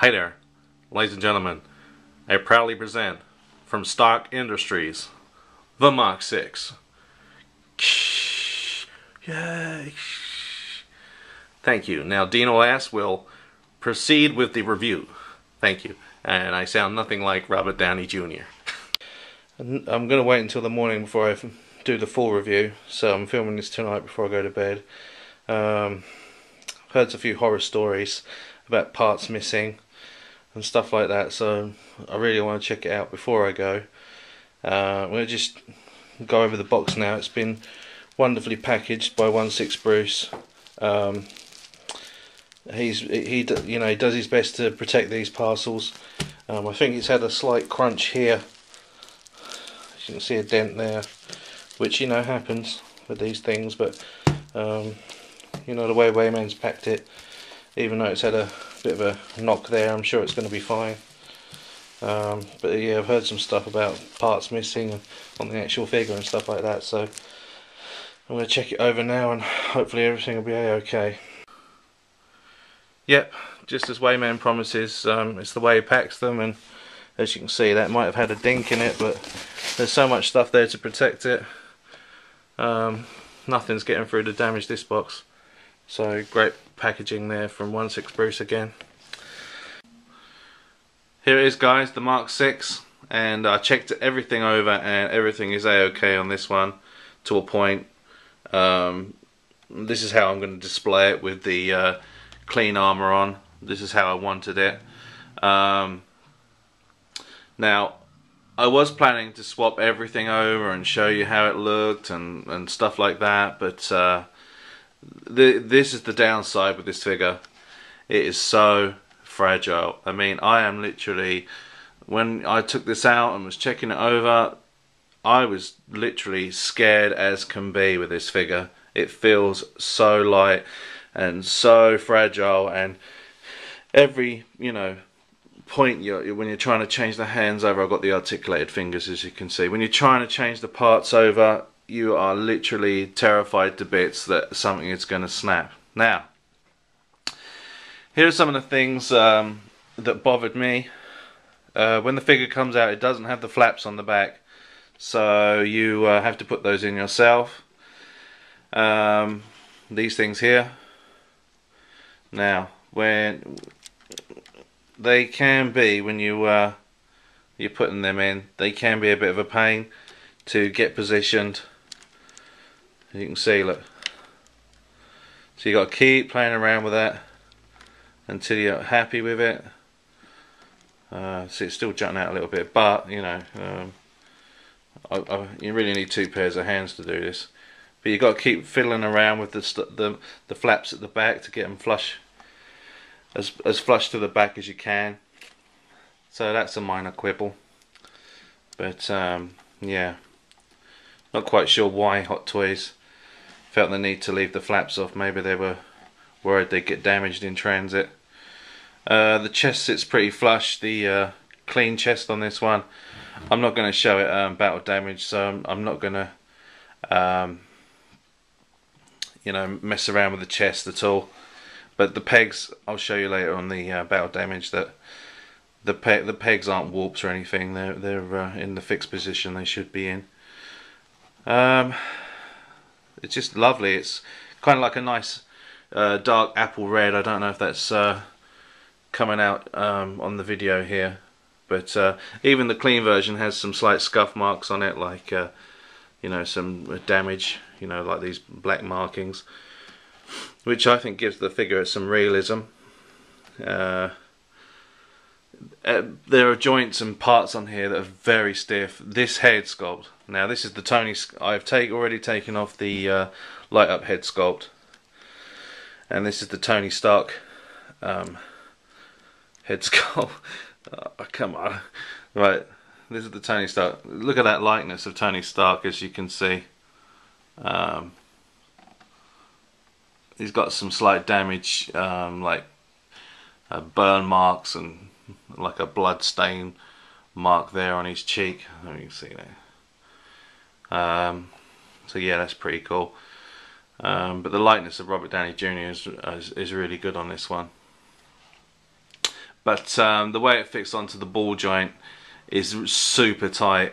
Hi there, ladies and gentlemen. I proudly present from Stark Industries the Mach 6. Yay! Thank you. Now Dino S will proceed with the review. Thank you. And I sound nothing like Robert Downey Jr. I'm going to wait until the morning before I do the full review, so I'm filming this tonight before I go to bed. I've heard a few horror stories about parts missing and stuff like that, so I really want to check it out before I go. I'm going to just go over the box now. It's been wonderfully packaged by 16 Bruce. He does his best to protect these parcels. I think it's had a slight crunch here. As you can see, a dent there, which happens with these things, but the way Wayman's packed it, even though it's had a bit of a knock there, I'm sure it's going to be fine. But yeah, I've heard some stuff about parts missing on the actual figure and stuff like that, so I'm going to check it over now and hopefully everything will be okay. Yep, just as Wayman promises, it's the way he packs them, and as you can see, that might have had a dink in it, but there's so much stuff there to protect it. Nothing's getting through to damage this box. So great packaging there from 16 Bruce again. Here it is, guys, the Mark 6, and I checked everything over and everything is a-okay on this one to a point. This is how I'm going to display it with the clean armor on. This is how I wanted it. Now, I was planning to swap everything over and show you how it looked and stuff like that, but this is the downside with this figure. It is so fragile. I mean, I am literally, when I took this out and was checking it over, I was literally scared as can be with this figure. It feels so light and so fragile, and every point when you're trying to change the hands over, I've got the articulated fingers, as you can see. When you're trying to change the parts over, you are literally terrified to bits that something is going to snap. Now, here are some of the things that bothered me. When the figure comes out, it doesn't have the flaps on the back, so you have to put those in yourself. These things here. Now, when they can be, when you're putting them in, they can be a bit of a pain to get positioned. You can see, look. So you got to keep playing around with that until you're happy with it. See, it's still jutting out a little bit, but you really need two pairs of hands to do this. But you've got to keep fiddling around with the flaps at the back to get them flush, as flush to the back as you can. So that's a minor quibble. But yeah, not quite sure why Hot Toys felt the need to leave the flaps off. Maybe they were worried they'd get damaged in transit. The chest sits pretty flush, the clean chest on this one. I'm not going to show it battle damage, so I'm not going to mess around with the chest at all. But the pegs, I'll show you later on the battle damage, that the pegs aren't warped or anything. They're in the fixed position they should be in. It's just lovely. It's kind of like a nice dark apple red. I don't know if that's coming out on the video here, but even the clean version has some slight scuff marks on it, like some damage, like these black markings, which I think gives the figure some realism. There are joints and parts on here that are very stiff. This head sculpt, now this is the Tony, I've already taken off the light up head sculpt, and this is the Tony Stark head sculpt. Oh, come on. Right, this is the Tony Stark. Look at that likeness of Tony Stark, as you can see. He's got some slight damage, like burn marks and like a blood stain mark there on his cheek. You can see that. So yeah, that's pretty cool. But the likeness of Robert Downey Jr. is really good on this one. but the way it fits onto the ball joint is super tight.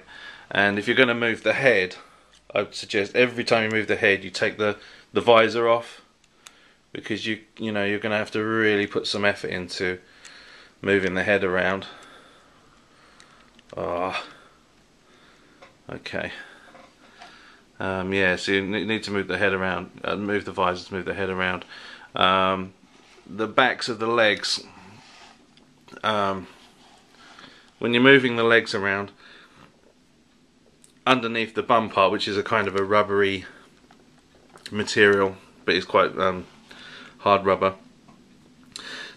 And if you're going to move the head, I would suggest every time you move the head you take the visor off, because you know you're going to have to really put some effort into moving the head around. Okay. Yeah, so you need to move the head around, move the visor to move the head around. The backs of the legs, when you're moving the legs around, underneath the bum part, which is a kind of a rubbery material, but it's quite hard rubber,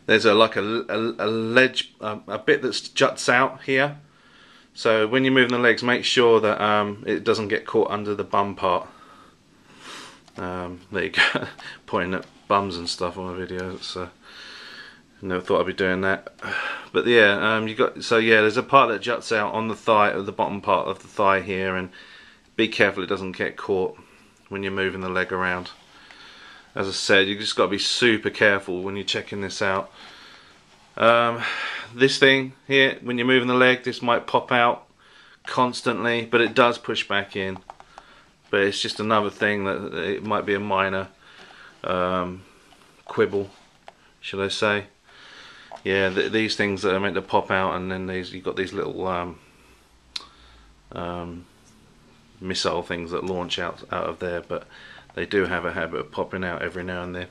there's like a ledge, a bit that juts out here. So when you're moving the legs, make sure that it doesn't get caught under the bum part. There you go, pointing at bums and stuff on my video. So never thought I'd be doing that. But yeah, there's a part that juts out on the thigh, or the bottom part of the thigh here, and be careful it doesn't get caught when you're moving the leg around. As I said, you just got to be super careful when you're checking this out. This thing here, when you're moving the leg, this might pop out constantly, but it does push back in. But it's just another thing that it might be a minor quibble, should I say. Yeah, these things that are meant to pop out, and then you've got these little missile things that launch out of there, but they do have a habit of popping out every now and then.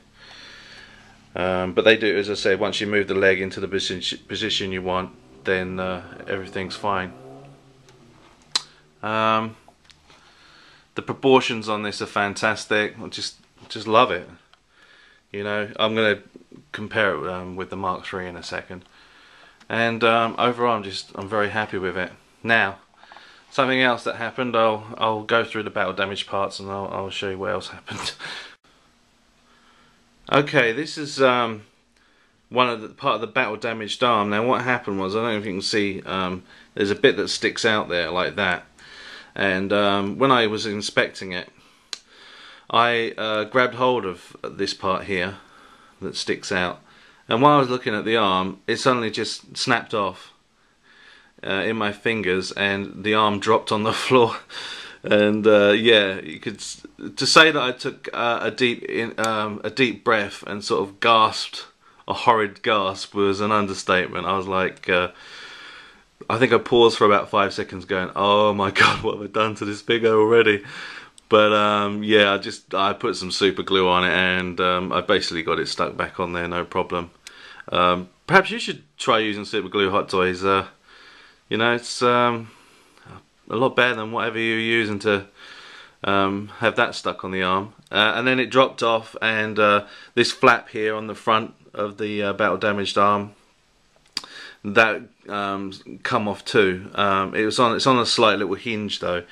But they do, as I say, once you move the leg into the position you want, then everything's fine. The proportions on this are fantastic. I just love it. You know, I'm going to compare it with the Mark III in a second. And overall, I'm very happy with it. Now, something else that happened, I'll go through the battle damage parts and I'll show you what else happened. Okay, this is part of the battle damaged arm. Now what happened was, I don't know if you can see, there's a bit that sticks out there like that, and when I was inspecting it, I grabbed hold of this part here that sticks out, and while I was looking at the arm, it suddenly just snapped off in my fingers, and the arm dropped on the floor. And yeah, you could to say that I took a deep breath and sort of gasped a horrid gasp was an understatement. I was like, I think I paused for about 5 seconds, going, "Oh my God, what have I done to this figure already?" But yeah, I put some super glue on it, and I basically got it stuck back on there, no problem. Perhaps you should try using super glue, Hot Toys. You know, it's a lot better than whatever you're using to have that stuck on the arm. And then it dropped off, and this flap here on the front of the battle damaged arm, that come off too. It's on a slight little hinge though,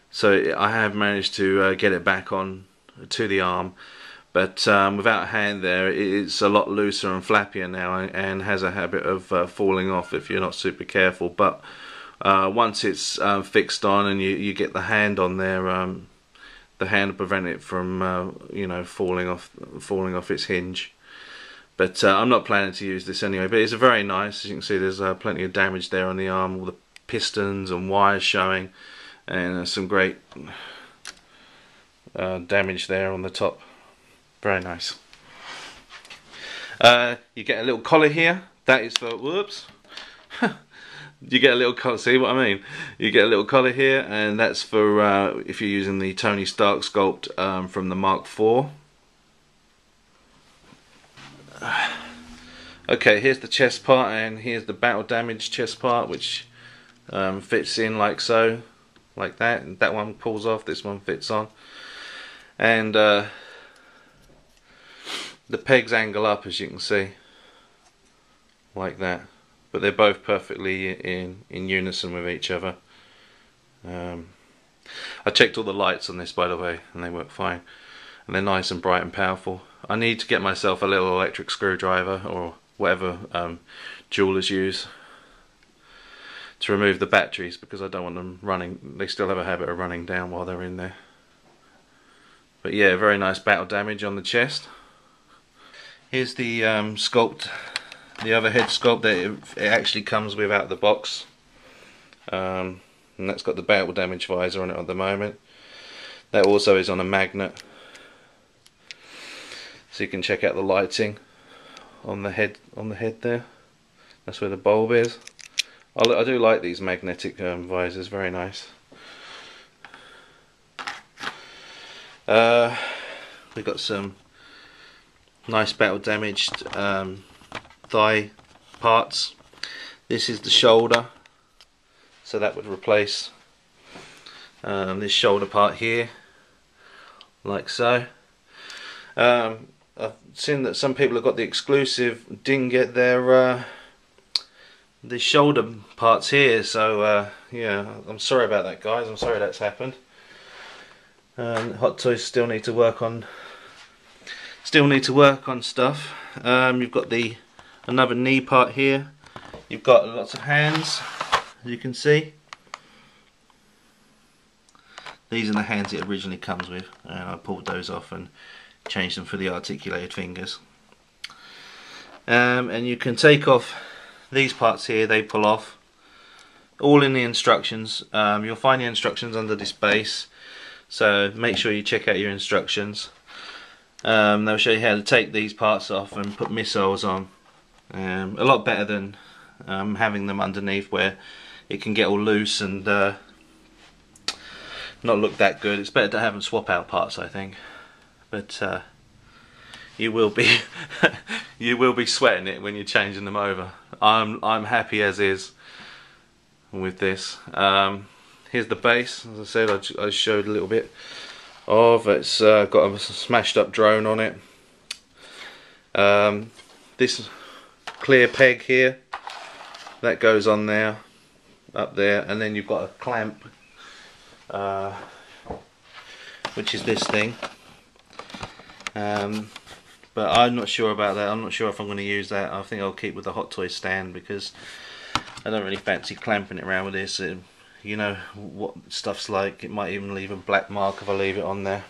so I have managed to get it back on to the arm. But without a hand there, it's a lot looser and flappier now, and has a habit of falling off if you're not super careful. But once it's fixed on and you get the hand on there, the hand will prevent it from you know, falling off its hinge. But I'm not planning to use this anyway. But it's very nice. As you can see, there's plenty of damage there on the arm, all the pistons and wires showing, and some great damage there on the top. Very nice. You get a little collar here. That is for, whoops. You get a little collar, see what I mean? You get a little collar here, and that's for if you're using the Tony Stark sculpt from the Mark IV. Okay, here's the chest part, and here's the battle damaged chest part, which fits in like so, like that. And that one pulls off, this one fits on. And the pegs angle up, as you can see, like that. But they're both perfectly in unison with each other. I checked all the lights on this, by the way, and they work fine. And they're nice and bright and powerful. I need to get myself a little electric screwdriver, or whatever jewelers use, to remove the batteries, because I don't want them running. They still have a habit of running down while they're in there. But yeah, very nice battle damage on the chest. Here's the sculpt the other head sculpt that it actually comes with out of the box, and that's got the battle damage visor on it at the moment. That also is on a magnet, so you can check out the lighting on the head there. That's where the bulb is. I do like these magnetic visors, very nice. We've got some nice battle damaged thigh parts. This is the shoulder, so that would replace this shoulder part here, like so. I've seen that some people have got the exclusive, didn't get their the shoulder parts here, so yeah, I'm sorry about that, guys. I'm sorry that's happened. Hot Toys still need to work on stuff. You've got another knee part here. You've got lots of hands, as you can see. These are the hands it originally comes with, and I pulled those off and changed them for the articulated fingers. And you can take off these parts here, they pull off, all in the instructions. You'll find the instructions under this base, so make sure you check out your instructions. They'll show you how to take these parts off and put missiles on. A lot better than having them underneath where it can get all loose and not look that good. It's better to have them swap out parts, I think. But you will be you will be sweating it when you're changing them over. I'm happy as is with this. Here's the base. As I said, I showed a little bit of. It's got a smashed up drone on it. This clear peg here, that goes on there, up there, and then you've got a clamp, which is this thing. But I'm not sure about that. I'm not sure if I'm going to use that. I think I'll keep with the Hot Toys stand, because I don't really fancy clamping it around with this. You know what stuff's like. It might even leave a black mark if I leave it on there.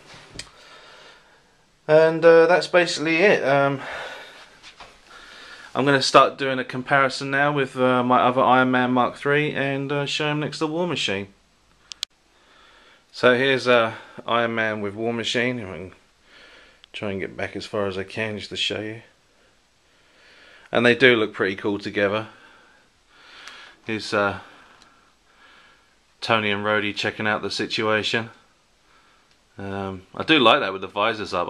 And that's basically it. I'm going to start doing a comparison now with my other Iron Man Mark III and show him next to War Machine. So here's Iron Man with War Machine. If I can try and get back as far as I can just to show you. And they do look pretty cool together. Here's Tony and Rhodey checking out the situation. I do like that with the visors up.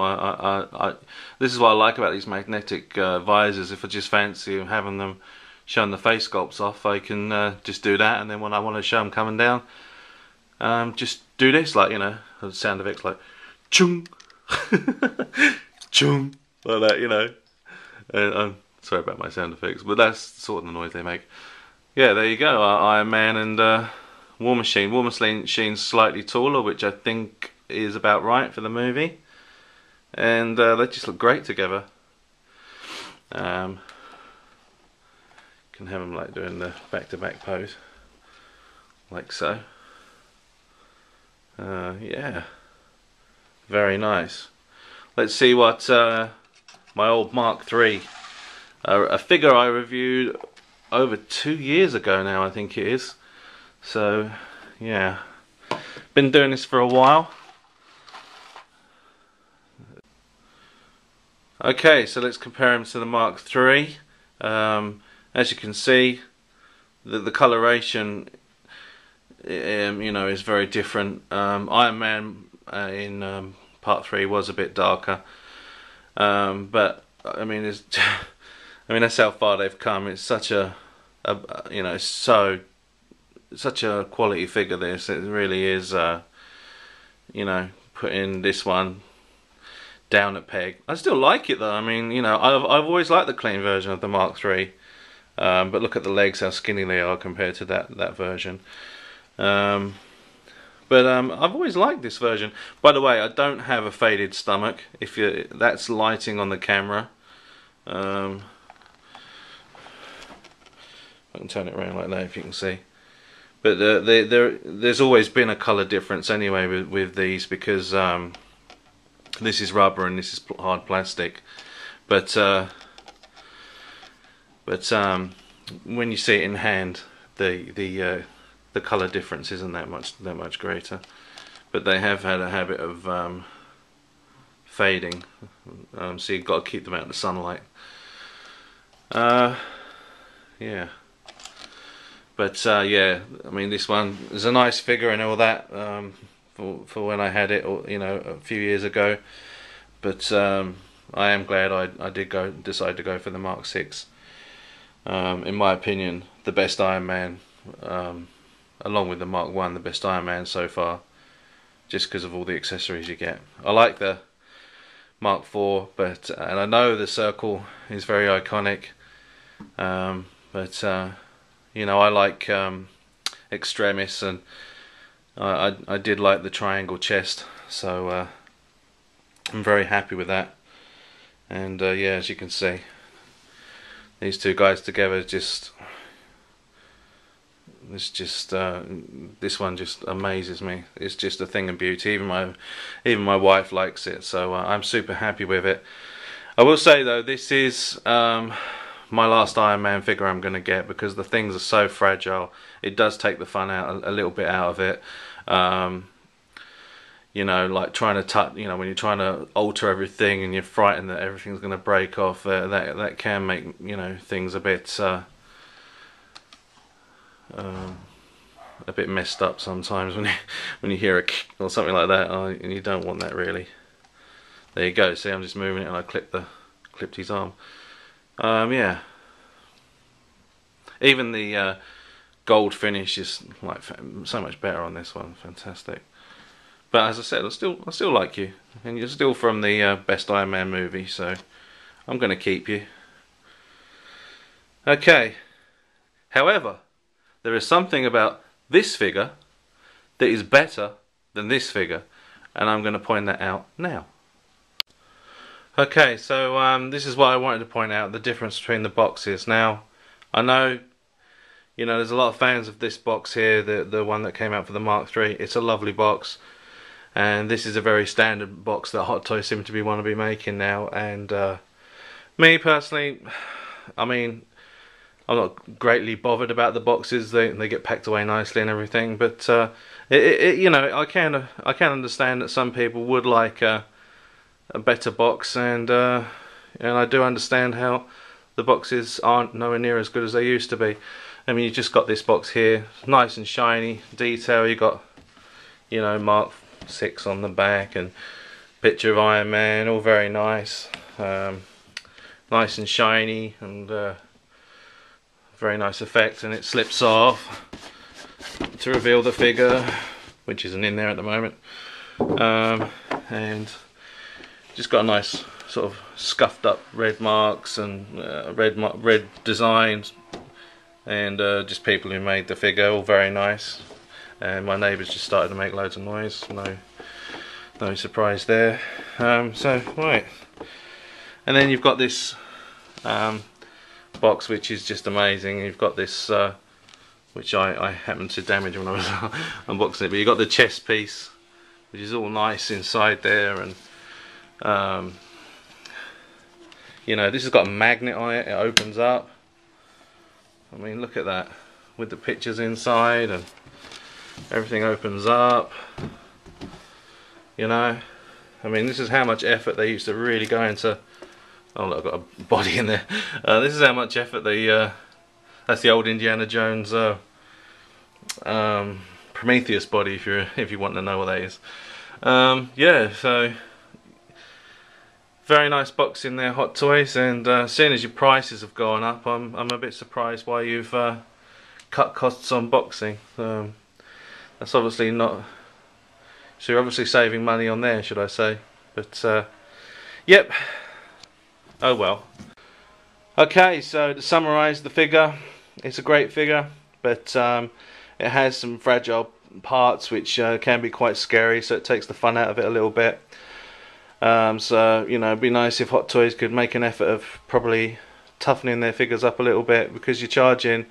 This is what I like about these magnetic visors. If I just fancy having them showing the face sculpts off, I can just do that, and then when I want to show them coming down, just do this, like, you know, the sound effects like chung, chung, like that, you know. I'm sorry about my sound effects, but that's sort of the noise they make. Yeah, there you go. Iron Man and War Machine. War Machine's slightly taller, which I think is about right for the movie, and they just look great together. Can have them like doing the back-to-back pose, like so. Yeah, very nice. Let's see what my old Mark III, a figure I reviewed over 2 years ago now, I think it is. So yeah, been doing this for a while. Okay, so let's compare him to the Mark III. As you can see, the coloration, you know, is very different. Iron Man in Part 3 was a bit darker, but I mean, that's how far they've come. It's such a you know, such a quality figure. This, it really is. You know, putting this one down a peg. I still like it though. I mean, you know, I've always liked the clean version of the Mark III, but look at the legs, how skinny they are compared to that version. But I've always liked this version. By the way, I don't have a faded stomach. That's lighting on the camera. I can turn it around like that if you can see. But there's always been a colour difference anyway with these, because this is rubber and this is hard plastic. But but when you see it in hand, the colour difference isn't that much greater. But they have had a habit of fading, so you've got to keep them out of the sunlight. Yeah. But yeah, I mean, this one is a nice figure and all that, for when I had it, you know, a few years ago. But I am glad I did decide to go for the Mark 6. In my opinion, the best Iron Man, along with the Mark 1, the best Iron Man so far, just because of all the accessories you get. I like the Mark 4, and I know the circle is very iconic, but you know, I like Extremis, and I did like the triangle chest, so I'm very happy with that. And yeah, as you can see, these two guys together, this one just amazes me. It's just a thing of beauty. Even my wife likes it, so I'm super happy with it. I will say though, this is my last Iron Man figure I'm going to get, because the things are so fragile. It does take the fun out a little bit out of it. You know, like trying to touch, you know, when you're trying to alter everything and you're frightened that everything's going to break off, that can make, you know, things a bit messed up sometimes when you hear a kick or something like that, and you don't want that really. There you go. See, I'm just moving it and I clipped his arm. Yeah. Even the gold finish is like so much better on this one. Fantastic. But as I said, I still like you, and you're still from the best Iron Man movie, so I'm going to keep you. Okay. However, there is something about this figure that is better than this figure, and I'm going to point that out now. Okay, so this is what I wanted to point out, the difference between the boxes. Now, I know, you know, there's a lot of fans of this box here, the one that came out for the Mark III. It's a lovely box, and this is a very standard box that Hot Toys seem to want to be making now. And me personally, I mean, I'm not greatly bothered about the boxes. They get packed away nicely and everything, but you know, I can understand that some people would like a better box, and I do understand how the boxes aren't nowhere near as good as they used to be. I mean, you just got this box here, nice and shiny detail. You got, you know, Mark 6 on the back and picture of Iron Man, all very nice, nice and shiny, and very nice effect. And it slips off to reveal the figure, which isn't in there at the moment, and just got a nice sort of scuffed up red marks and red designs, and just people who made the figure, all very nice. And my neighbours just started to make loads of noise. No surprise there. So right, and then you've got this box, which is just amazing. You've got this, which I happened to damage when I was unboxing it, but you've got the chest piece, which is all nice inside there, and you know, this has got a magnet on it. It opens up. I mean, look at that, with the pictures inside, and everything opens up. You know, I mean, this is how much effort they used to really go into. Oh look, I've got a body in there. This is how much effort that's the old Indiana Jones Prometheus body, if you want to know what that is. Yeah, so very nice box in there, Hot Toys. And seeing as your prices have gone up, I'm a bit surprised why you've cut costs on boxing. That's obviously not. So you're obviously saving money on there, should I say? But yep. Oh well. Okay, so to summarise the figure, it's a great figure, but it has some fragile parts which can be quite scary, so it takes the fun out of it a little bit. So, you know, it'd be nice if Hot Toys could make an effort of probably toughening their figures up a little bit, because you're charging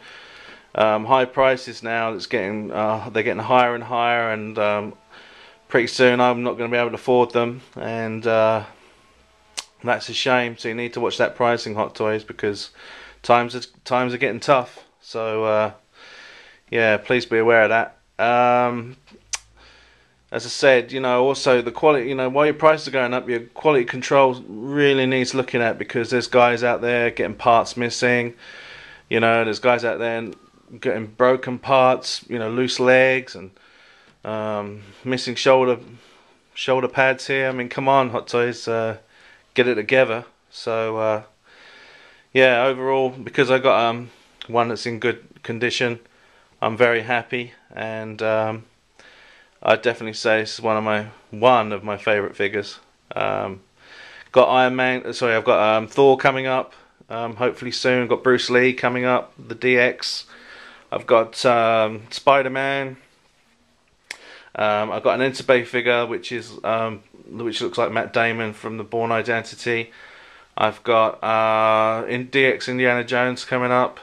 high prices now. It's getting they're getting higher and higher, and pretty soon I'm not going to be able to afford them, and that's a shame. So you need to watch that pricing, Hot Toys, because times are getting tough. So yeah, please be aware of that. As I said, also the quality, while your prices are going up, your quality control really needs looking at, because there's guys out there getting parts missing. There's guys out there getting broken parts, loose legs and missing shoulder pads here. I mean, come on, Hot Toys, get it together. So yeah, overall, because I got one that's in good condition, I'm very happy, and I'd definitely say this is one of my favourite figures. Got Iron Man. Sorry, I've got Thor coming up. Hopefully soon. I've got Bruce Lee coming up. The DX. I've got Spider-Man. I've got an Interbay figure, which looks like Matt Damon from the Bourne Identity. I've got DX Indiana Jones coming up.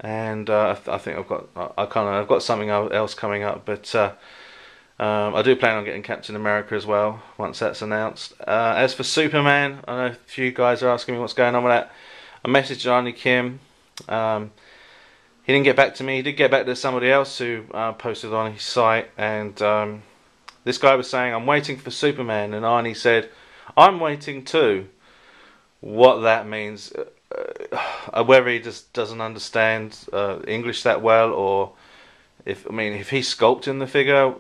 And I think I've got something else coming up, but I do plan on getting Captain America as well once that's announced. As for Superman, I know a few guys are asking me what's going on with that. I messaged Arnie Kim. He didn't get back to me. He did get back to somebody else who posted on his site, and this guy was saying, "I'm waiting for Superman," and Arnie said, "I'm waiting too." What that means, whether he just doesn't understand English that well, or if he's sculpting the figure,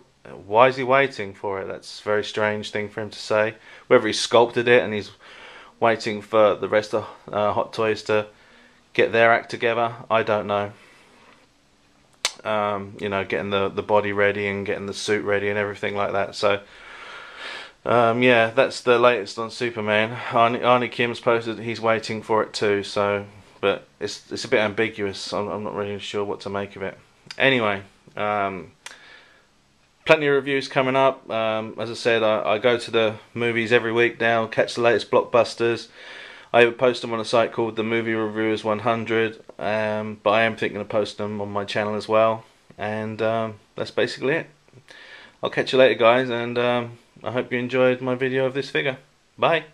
why is he waiting for it? That's a very strange thing for him to say. Whether he sculpted it and he's waiting for the rest of Hot Toys to get their act together, I don't know. Getting the body ready and getting the suit ready and everything like that. So yeah, that's the latest on Superman. Arnie Kim's posted he's waiting for it too. So, but it's a bit ambiguous. I'm not really sure what to make of it. Anyway, plenty of reviews coming up. As I said, I go to the movies every week now, catch the latest blockbusters. I either post them on a site called the Movie Reviewers 100, but I am thinking of posting them on my channel as well. And that's basically it. I'll catch you later, guys, and I hope you enjoyed my video of this figure. Bye.